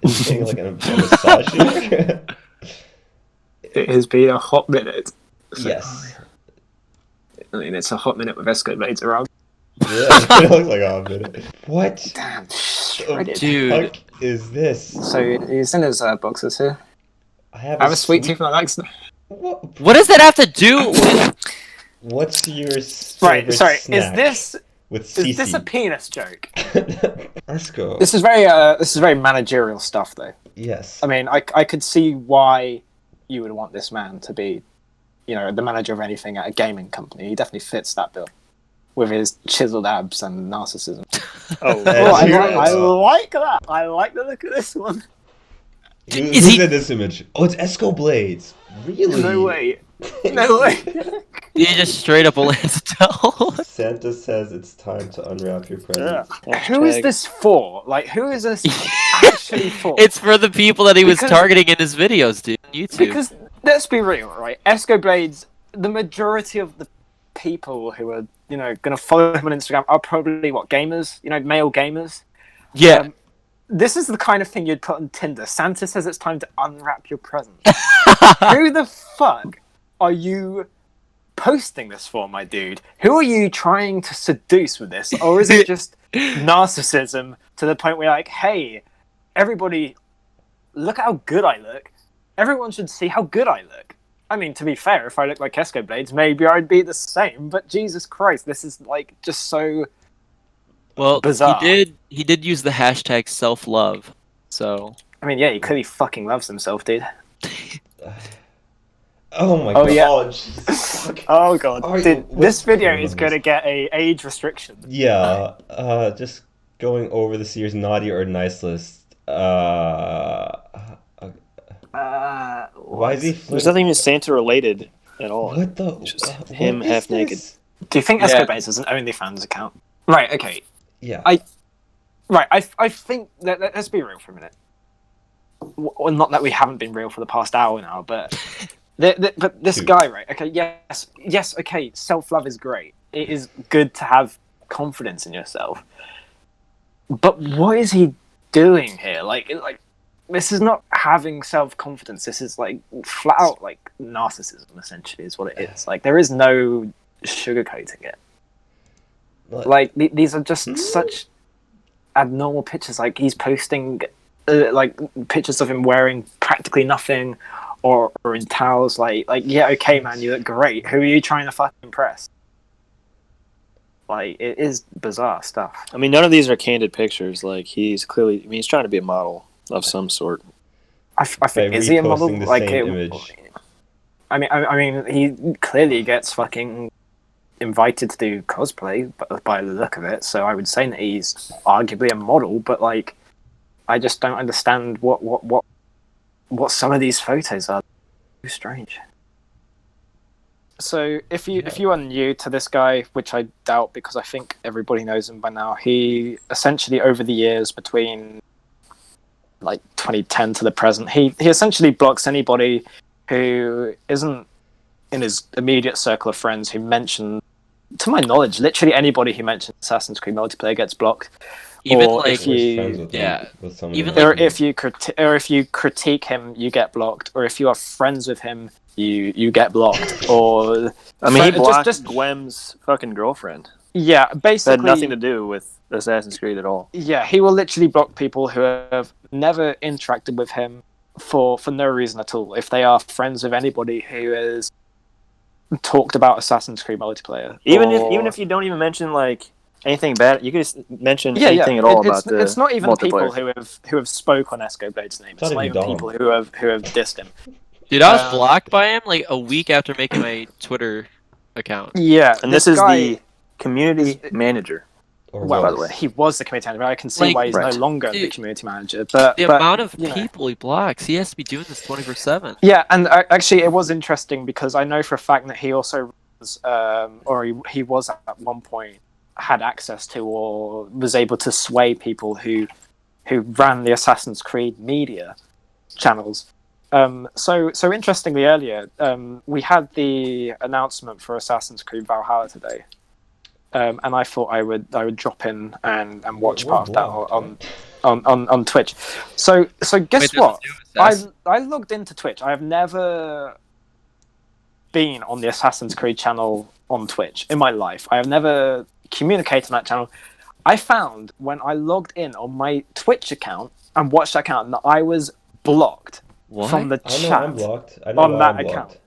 Is he getting like a massage here? It has been a hot minute. Yes. I mean, it's a hot minute with Escoblades around. Yeah, it looks like a minute. What? Damn, The shredded. Dude. fuck is this? So he's in his boxes here. I have I have a sweet tooth and I like. What does that have to do with... What's your Right, favorite sorry. snack with Is this a Cece? penis joke? Let's go. This is very managerial stuff, though. Yes. I mean, I could see why you would want this man to be, the manager of anything at a gaming company. He definitely fits that bill with his chiseled abs and narcissism. Oh, I like that. I like the look of this one. Who's in this image? Oh, it's Escoblades. Really? No way. No way. You just straight up a Lancetell. Santa says it's time to unwrap your present. Who is this for? Like, who is this actually for? It's for the people that he was Because- targeting in his videos, dude. On YouTube. Because let's be real, right? Escoblades, the majority of the people who are, going to follow him on Instagram are probably gamers, male gamers. Yeah. This is the kind of thing you'd put on Tinder. Santa says it's time to unwrap your present. Who the fuck are you posting this for, my dude? Who are you trying to seduce with this? Or is it just narcissism to the point where you're like, hey, everybody, look at how good I look. Everyone should see how good I look. I mean, to be fair, if I look like Escoblades, maybe I'd be the same. But Jesus Christ, this is just so... Well, bizarre. he did use the hashtag self-love. So... I mean, yeah, he clearly fucking loves himself, dude. Oh my Oh, god. yeah. Oh, Jesus. Fuck. Oh god, dude, what's this video going is on going to this? get a age restriction. Yeah, just going over this year's naughty or nice list. Why is he? There's nothing even Santa related at all. What the? It's just what him is half naked. this? Do you think Yeah. Escoblades has an OnlyFans account? Right. Okay. Yeah. I think that let's be real for a minute. Well, not that we haven't been real for the past hour now, but but this Two. guy, right? Okay. Yes. Okay. Self-love is great. It is good to have confidence in yourself. But what is he doing here? Like this is not having self-confidence. This is flat out narcissism. Essentially, is what it is. There is no sugarcoating it. These are just such abnormal pictures. He's posting pictures of him wearing practically nothing, or in towels. Yeah, okay, man, you look great. Who are you trying to fucking impress? Like, it is bizarre stuff. I mean, none of these are candid pictures. Like, he's clearly, I mean, he's trying to be a model of some sort. I think, is he a model? Reposting the Like, same image. I mean, he clearly gets fucking invited to do cosplay by the look of it. So I would say that he's arguably a model, but like, I just don't understand what some of these photos are. Too strange. So if you are new to this guy, which I doubt because I think everybody knows him by now, he essentially over the years between like 2010 to the present, he essentially blocks anybody who isn't in his immediate circle of friends who mention, to my knowledge, literally anybody who mentions Assassin's Creed multiplayer gets blocked. Even Or like if you, or if you critique him, you get blocked. Or if you are friends with him, you get blocked. Or I mean, he blocked Gwem's fucking girlfriend. Yeah, basically, that had nothing to do with Assassin's Creed at all. Yeah, he will literally block people who have never interacted with him for no reason at all. If they are friends with anybody who has talked about Assassin's Creed multiplayer, even if you don't even mention like anything bad, you could just mention anything at all about the It's not even people multiplayer. who have spoke on Escoblade's name. It's not even people who have dissed him. Dude, I was blocked by him like a week after making my Twitter account. Yeah, and this is the community manager. Well, by the way, he was the community manager. I can see why he's no longer the community manager. But the amount of people he blocks, he has to be doing this 24/7. Yeah, and actually, it was interesting because I know for a fact that he also was, he was at one point had access to or was able to sway people who ran the Assassin's Creed media channels. So interestingly, earlier we had the announcement for Assassin's Creed Valhalla today. And I thought I would drop in and watch part of that on Twitch. So guess what? I logged into Twitch. I have never been on the Assassin's Creed channel on Twitch in my life. I have never communicated on that channel. I found when I logged in on my Twitch account and watched that account that I was blocked from the chat on that account.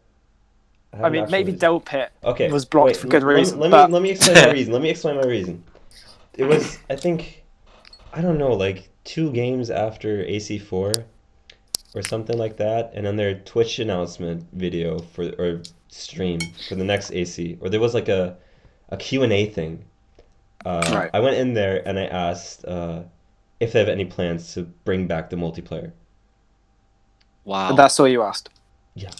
I mean, maybe Dellpit was blocked for good reason. Let me explain my reason. It was, I think, I don't know, like 2 games after AC4 or something like that, and then their Twitch announcement video or stream for the next AC, or there was like a Q&A thing. Right. I went in there and I asked if they have any plans to bring back the multiplayer. Wow. That's all you asked? Yeah.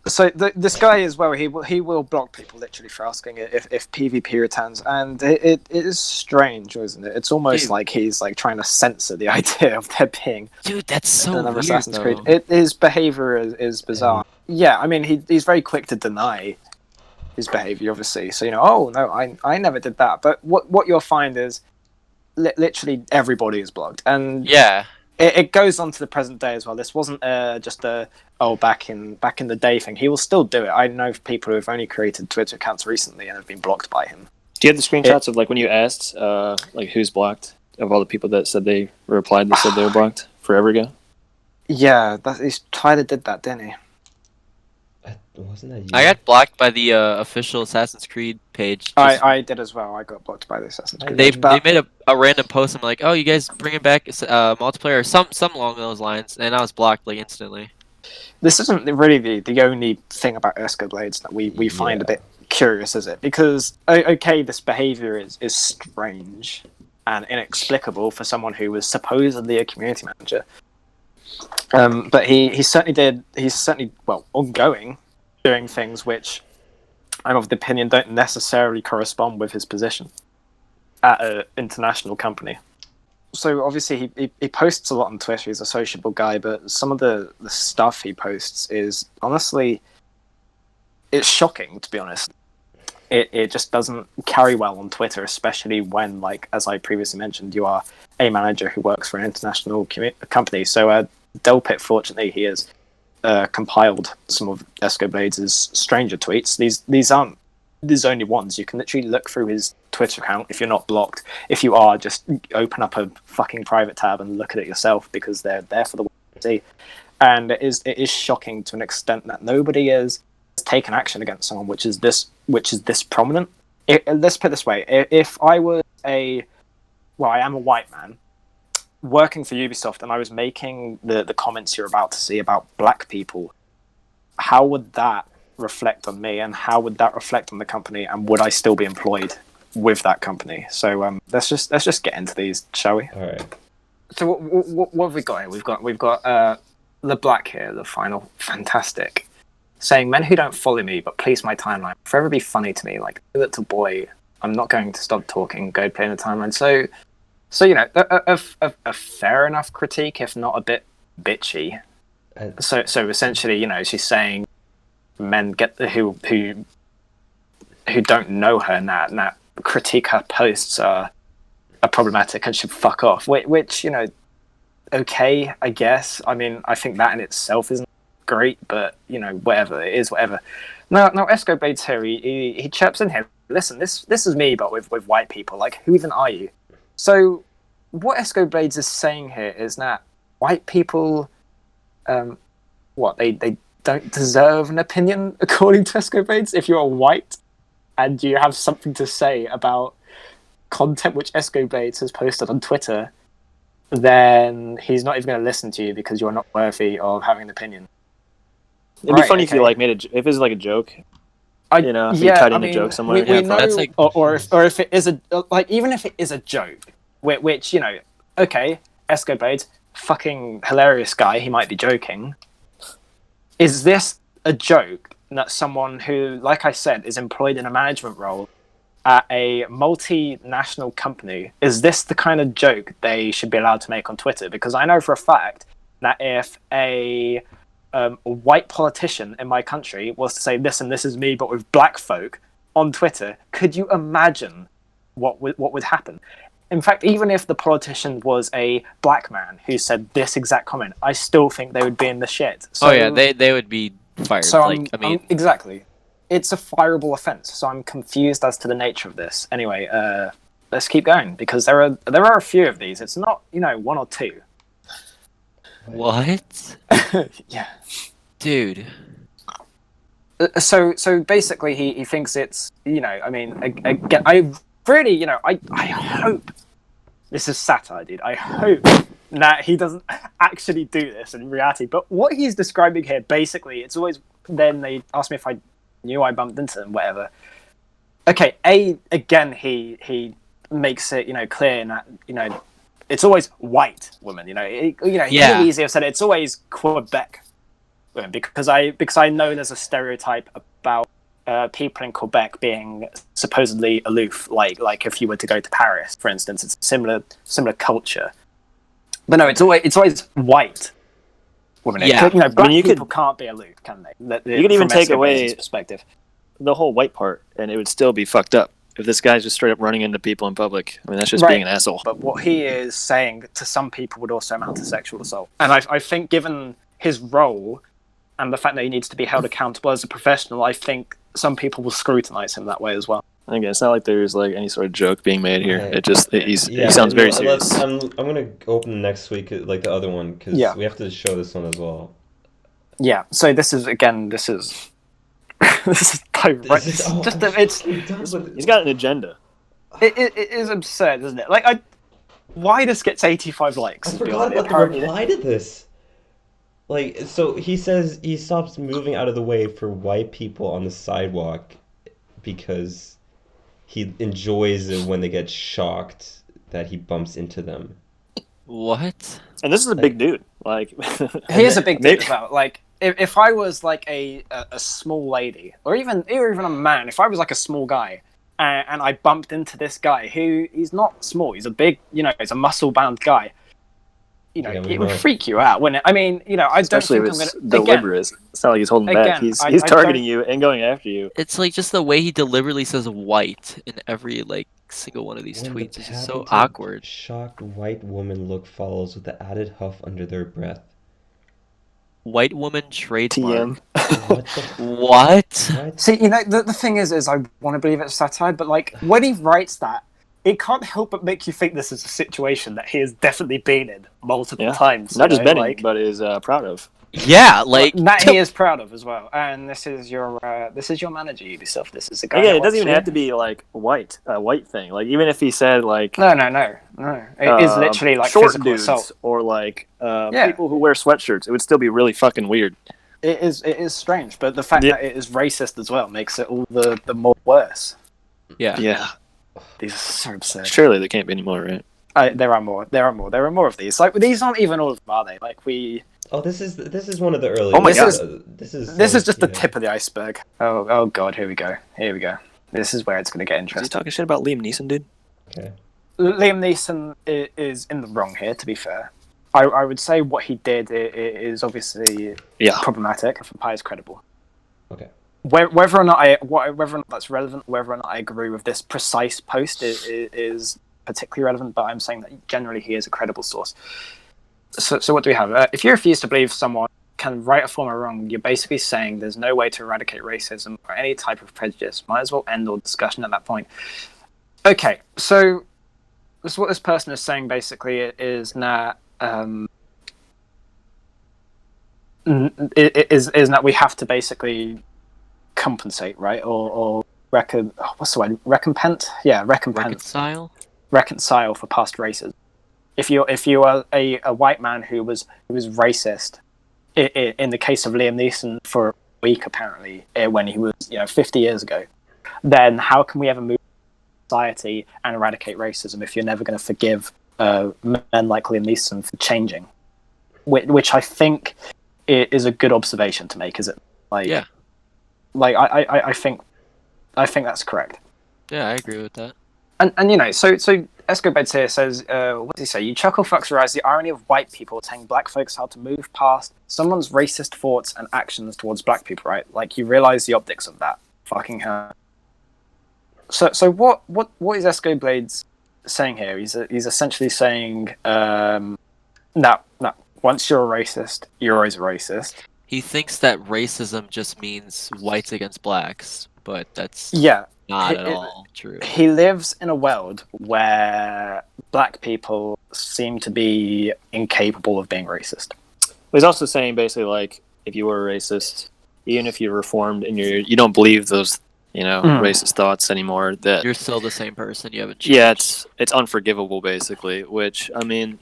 So this guy as well, he will block people literally for asking if PvP returns, and it is strange, isn't it? It's almost like he's like trying to censor the idea of there being that's so another weird, Assassin's though. Creed. His behavior is bizarre. Yeah, I mean he's very quick to deny his behavior, obviously. So oh no, I never did that. But what you'll find is literally everybody is blocked, and it goes on to the present day as well. This wasn't just back in the day thing. He will still do it. I know people who have only created Twitter accounts recently and have been blocked by him. Do you have the screenshots of like when you asked like who's blocked of all the people that said they replied that said they were blocked forever ago? Yeah, Tyler did that, didn't he? Wasn't that you? I got blocked by the official Assassin's Creed page. I did as well. I got blocked by the Assassin's Creed page. They made a random post. I'm like, oh, you guys bringing back multiplayer or some along those lines, and I was blocked like instantly. This isn't really the only thing about Escoblades that we find a bit curious, is it? Because this behavior is strange and inexplicable for someone who was supposedly a community manager. But he's certainly ongoing, doing things which I'm of the opinion don't necessarily correspond with his position at an international company. So obviously he posts a lot on Twitter. He's a sociable guy, but some of the stuff he posts is honestly, it's shocking, to be honest. It just doesn't carry well on Twitter, especially when, like, as I previously mentioned, you are a manager who works for an international company. So Dellpit, fortunately, he has compiled some of Escoblades' stranger tweets. These aren't his only ones. You can literally look through his Twitter account if you're not blocked. If you are, just open up a fucking private tab and look at it yourself, because they're there for the world to see. And it is shocking to an extent that nobody has taken action against someone which is this prominent let's put it this way: if I was I am a white man working for Ubisoft, and I was making the comments you're about to see about black people, how would that reflect on me, and how would that reflect on the company, and would I still be employed with that company? So let's just get into these, shall we? All right. So what have we got here? We've got the black here, the final, fantastic, saying, "Men who don't follow me but please my timeline forever be funny to me. Like a little boy, I'm not going to stop talking. Go play in the timeline." So you know, a fair enough critique, if not a bit bitchy. So essentially, you know, she's saying men who don't know her and that critique her posts are problematic and should fuck off. Which, you know, okay, I guess. I mean, I think that in itself isn't great, but you know, whatever it is, whatever. Now Escoblade's here. He chirps in here. Listen, this is me, but with white people. Like, who even are you? So, what Escoblades is saying here is that white people, they don't deserve an opinion, according to Escoblades. If you're white and you have something to say about content which Escoblades has posted on Twitter, then he's not even going to listen to you because you're not worthy of having an opinion. It'd be funny if you like if it was like a joke. If you tied in a joke somewhere. We know, that's like, or if it is even if it is a joke, which you know, okay, Escoblades, fucking hilarious guy, he might be joking. Is this a joke that someone who, like I said, is employed in a management role at a multinational company, is this the kind of joke they should be allowed to make on Twitter? Because I know for a fact that if a white politician in my country was to say, "Listen, this is me, but with black folk," on Twitter, could you imagine what would happen? In fact, even if the politician was a black man who said this exact comment, I still think they would be in the shit. So, they would be fired. So exactly. It's a fireable offence, so I'm confused as to the nature of this. Anyway, let's keep going, because there are a few of these. It's not, you know, one or two. What? Yeah. Dude. So basically he thinks it's, you know, I mean, again, I really, you know, I hope this is satire, dude. I hope that he doesn't actually do this in reality. But what he's describing here, basically, it's always, then they ask me if I knew I bumped into them, whatever. Okay, again, he makes it, you know, clear that, you know, it's always white women, you know. He could easily have said it's always Quebec women, because I know there's a stereotype about people in Quebec being supposedly aloof, like if you were to go to Paris, for instance, it's a similar culture. But no, it's always white women. Yeah, you know, black people can't be aloof, can they? You could even take away perspective, the whole white part, and it would still be fucked up. If this guy's just straight up running into people in public, I mean, that's just being an asshole. But what he is saying to some people would also amount to sexual assault. And I think, given his role and the fact that he needs to be held accountable as a professional, I think some people will scrutinise him that way as well. Again, it's not like there's like any sort of joke being made here. It just he sounds very serious. I'm gonna open next week like the other one, because we have to show this one as well. Yeah. So this is this is direct. He's got an agenda. It is absurd, isn't it? Like, why this gets 85 likes? I forgot about the reply to this. Like, so he says he stops moving out of the way for white people on the sidewalk because he enjoys it when they get shocked that he bumps into them. What? And this is a big dude. Like, he is a big dude as well. Like, if I was like a small lady, or even a man, if I was like a small guy, and I bumped into this guy he's not small, he's a big, you know, he's a muscle-bound guy, you know, it would freak you out, wouldn't it? I mean, you know, especially if it's deliberate. It's not like he's holding back. He's targeting you and going after you. It's like just the way he deliberately says white in every like single one of these tweets is just so awkward. Shocked white woman look follows with the added huff under their breath. White woman trademark. What? See, you know, the thing is I want to believe it's satire, but like when he writes that, it can't help but make you think this is a situation that he has definitely been in multiple times. Not just been in, but is proud of. Yeah, like that he is proud of as well. And this is your manager, Ubisoft. This is the guy. Yeah, it doesn't even have to be like a white thing. Like even if he said like No. It is literally like short physical dudes assault. or like people who wear sweatshirts. It would still be really fucking weird. It is strange, but the fact that it is racist as well makes it all the more worse. yeah. These are so absurd. Surely there can't be any more, right? There are more. There are more of these. Like these aren't even all of them, are they? Like we. Oh, this is one of the early. Oh my God. This is just the tip of the iceberg. Oh god, here we go. This is where it's going to get Is he interesting. talking shit about Liam Neeson, dude? Okay. Liam Neeson is in the wrong here, to be fair. I would say what he did is obviously problematic. Vampire is credible. Okay. Whether or not that's relevant, whether or not I agree with this precise post is particularly relevant, but I'm saying that generally he is a credible source. So what do we have? If you refuse to believe someone can right a form of wrong, you're basically saying there's no way to eradicate racism or any type of prejudice. Might as well end all discussion at that point. Okay, so what this person is saying basically is that that we have to basically compensate, right? Or what's the word? Recompense? Yeah, recompense. Reconcile for past racism. If you are a white man who was racist, in the case of Liam Neeson for a week apparently when he was 50 years ago, then how can we ever move society and eradicate racism if you're never going to forgive men like Liam Neeson for changing? Which I think is a good observation to make, is it? Like, yeah. Like I think that's correct. Yeah, I agree with that. And so Escoblades here says, what does he say? You chuckle fucks realize the irony of white people telling black folks how to move past someone's racist thoughts and actions towards black people, right? Like you realize the optics of that. Fucking hell. So what is Escoblades saying here? He's essentially saying, no, once you're a racist, you're always a racist. He thinks that racism just means whites against blacks, but that's not at all true. He lives in a world where black people seem to be incapable of being racist. He's also saying basically like if you were a racist, even if you're reformed and you don't believe those racist thoughts anymore, that you're still the same person. You haven't changed. Yeah, it's unforgivable basically. Which I mean,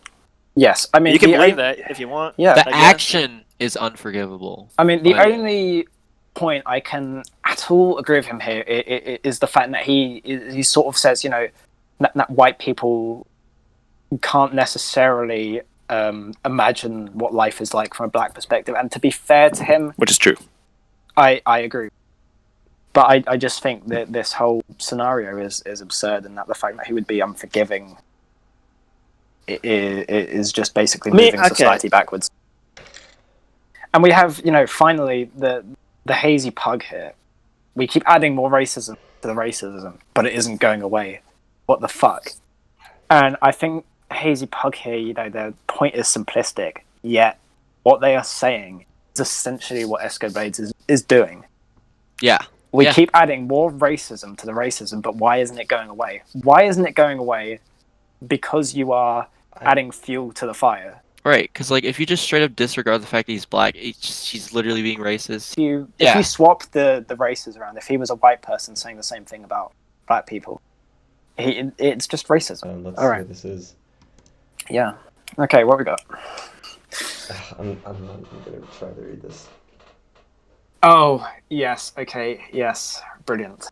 yes, I mean you can believe that if you want. Yeah, the action is unforgivable. I mean, the only point I can at all agree with him here is the fact that he sort of says, that white people can't necessarily imagine what life is like from a black perspective. And to be fair to him, which is true, I agree. But I just think that this whole scenario is absurd, and that the fact that he would be unforgiving is just basically moving society backwards. And we have, finally the hazy pug here. We keep adding more racism to the racism, but it isn't going away. What the fuck? And I think hazy pug here, their point is simplistic, yet what they are saying is essentially what Escoblades is doing. Yeah. We keep adding more racism to the racism, but why isn't it going away? Why isn't it going away? Because you are adding fuel to the fire. Right, because like if you just straight up disregard the fact that he's black, she's literally being racist. If you swap the races around, if he was a white person saying the same thing about black people, it's just racism. Let's All right, see what this is. Yeah. Okay, what we got? I'm gonna try to read this. Oh yes. Okay. Yes. Brilliant.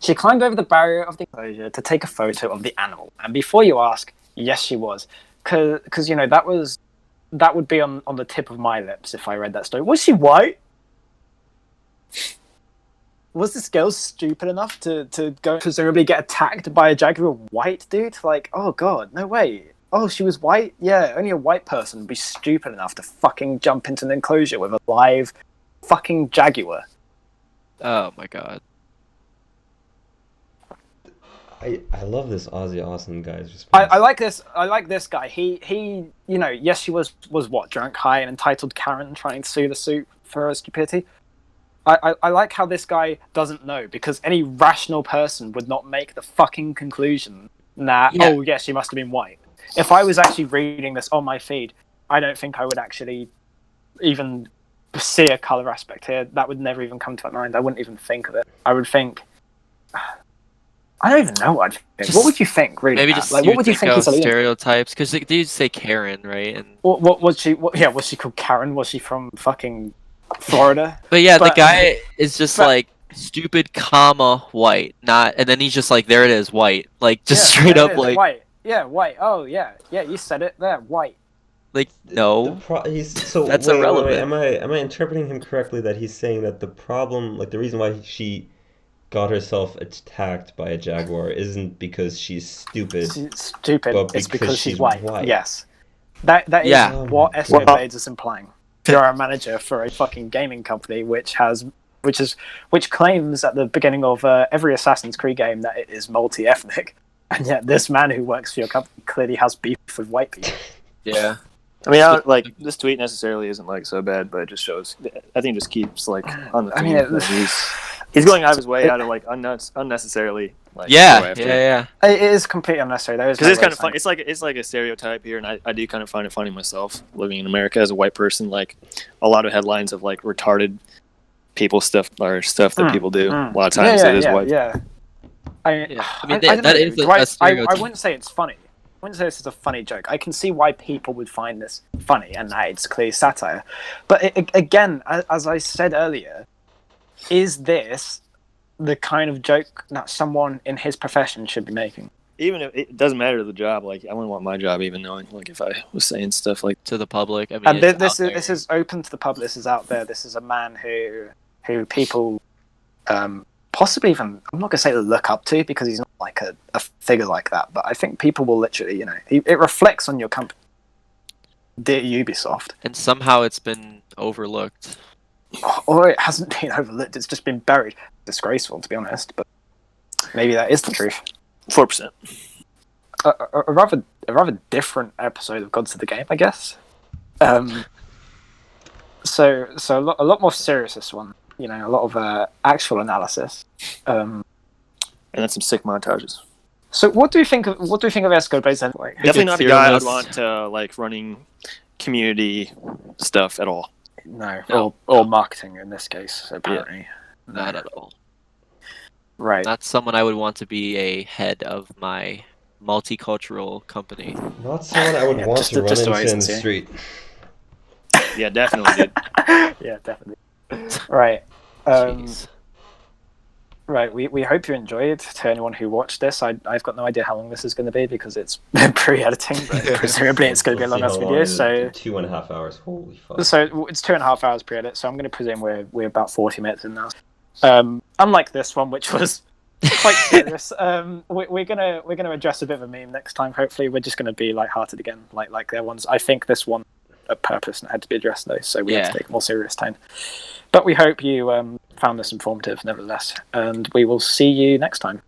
She climbed over the barrier of the enclosure to take a photo of the animal, and before you ask, yes, she was. Because that would be on the tip of my lips if I read that story. Was she white? Was this girl stupid enough to go presumably get attacked by a jaguar white dude? Like, oh god, no way. Oh, she was white? Yeah, only a white person would be stupid enough to fucking jump into an enclosure with a live fucking jaguar. Oh my god. I love this Ozzy Austin guy's response. I like this. I like this guy. He yes, she was what, drunk, high, and entitled Karen trying to sue the suit for her stupidity. I like how this guy doesn't know, because any rational person would not make the fucking conclusion that oh yes, she must have been white. If I was actually reading this on my feed, I don't think I would actually even see a color aspect here, that would never even come to my mind. I wouldn't even think of it. I would think. I don't even know what I'd think. What would you think, really? Maybe Matt? just like, what would you think is stereotypes? Because they do say Karen, right? And what was she? Was she called Karen? Was she from fucking Florida? but yeah, the guy is just like stupid, comma white, not, and then he's just like, there it is, white, like just straight up like white. Yeah, white. Oh yeah, you said it there, white. Like no, that's irrelevant. Am I interpreting him correctly that he's saying that the problem, like the reason why she got herself attacked by a jaguar isn't because she's stupid. It's because she's white. Yes, that is what Escoblades is implying. You're a manager for a fucking gaming company which claims at the beginning of every Assassin's Creed game that it is multi-ethnic, and yet this man who works for your company clearly has beef with white people. Yeah. I mean, like this tweet necessarily isn't like so bad, but it just shows. I think it just keeps like on the theme. I mean, he's going out of his way out of like unnecessarily. Like, yeah. It is completely unnecessary. Because it's kind of fun. It's like a stereotype here, and I do kind of find it funny myself living in America as a white person. Like a lot of headlines of like retarded people stuff that people do. A lot of times it is white. Yeah. I mean, that is a stereotype. I wouldn't say it's funny. I wouldn't say this is a funny joke. I can see why people would find this funny, and that it's clearly satire. But again, as I said earlier, is this the kind of joke that someone in his profession should be making? Even if it doesn't matter to the job, like I wouldn't want my job even knowing, like if I was saying stuff like to the public. I mean, and this is open to the public. This is out there. This is a man who people possibly even, I'm not going to say look up to, because he's not like a figure like that, but I think people will literally, it reflects on your company. Dear Ubisoft. And somehow it's been overlooked. Or it hasn't been overlooked, it's just been buried. Disgraceful, to be honest, but maybe that is the truth. 4%. A rather different episode of Gods of the Game, I guess. So a lot more serious, this one. A lot of actual analysis, and then some sick montages. So, what do you think of Escoblades? Like, definitely not a guy I would want like running community stuff at all. No, or marketing in this case. Apparently, not at all. Right, not someone I would want to be a head of my multicultural company. Not someone I would want to run into in the street. Yeah, definitely, dude. Yeah, definitely. Right. Right. We hope you enjoyed. To anyone who watched this, I've got no idea how long this is going to be because it's pre-editing, but presumably it's going to be a long ass video. So 2.5 hours. Holy fuck. So it's 2.5 hours pre-edit. So I'm going to presume we're about 40 minutes in now. Unlike this one, which was quite serious. We're gonna address a bit of a meme next time. Hopefully, we're just going to be lighthearted again, like their ones. I think this one a purpose and had to be addressed though, so we had to take a more serious tone. But we hope you found this informative nevertheless, and we will see you next time.